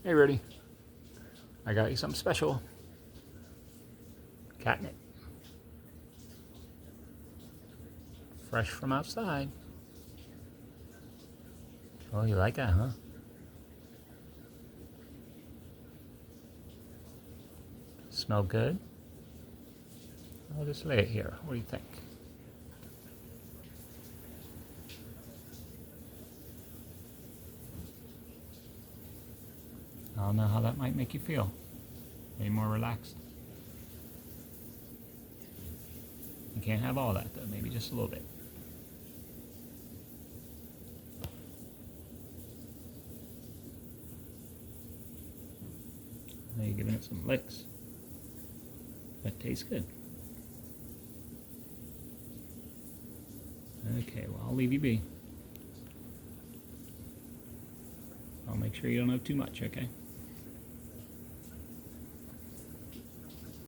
Hey Rudy, I got you something special. Catnip. Fresh from outside. Oh, you like that, huh? Smell good? I'll just lay it here. What do you think? I don't know how that might make you feel. Maybe more relaxed. You can't have all that though, maybe just a little bit. Now you're giving it some licks. That tastes good. Okay, well I'll leave you be. I'll make sure you don't have too much, okay?